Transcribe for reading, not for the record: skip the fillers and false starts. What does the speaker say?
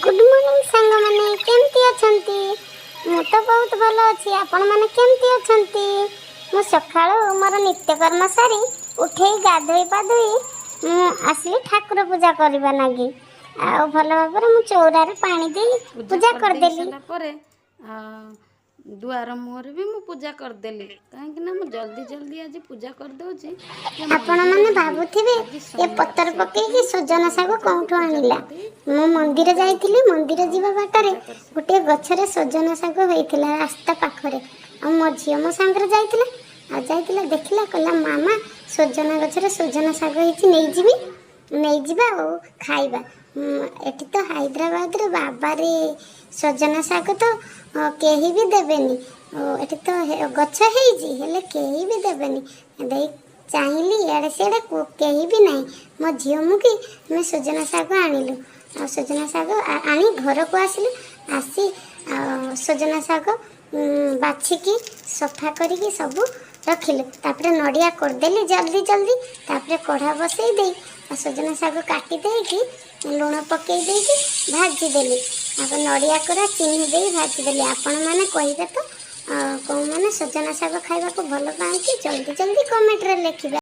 Good morning सांग माने केमती अछंती मु तो बहुत भलो अछि आपण माने केमती अछंती मु सखाळो मोर नित्यकर्म सारी उठे गाधोई पाधोई मु आसली ठाकुर पूजा करबा लागी आ भलो भाबरे मु चौरा रे पानी दे पूजा कर देली दुआर मुहर भी मु पूजा करदेली कहीं ना मु जल्दी जल्दी आज पूजा कर दउची आपण माने भाबुथिबे ए पत्तर पके कि सजना साग कोठो आनिला मु मंदिर जाइथिली मंदिर जीवा बाटरे गोटे गछरे सजना साग होइथिला रास्ता पाखरे आ मो झियो मो संगरे जाइथिला आ जाइथिला देखिला कहला मामा सजना गछरे सजना साग हिची नै जिबा ओ खाइबा एठी तो हैदराबाद रे बाबा रे सजना साग तो केही भी देबेनी एठी तो गछ हेइजी हेले केही भी देबेनी देई चाहिली एड़े सेड़े केही भी नहीं मो झियो मुकी मैं सजना साग आनिलु आ सजना साग आनी घर को आसिलु आसी सजना साग बाछिकी सफा करिकी सब रखिलु तापरे नडिया करदेली जल्दी जल्दी तापरे कढ़ा बसई देई आ सजना साग काटी देकी लुण पकई देकी भाजी देली आ नडिया कोरा चीनी देई भाजी देली आपण माने कहिबे तो कौन माने सजना साग खाइबा को भलो पांती जल्दी जल्दी कमेंट रे लिखिबे।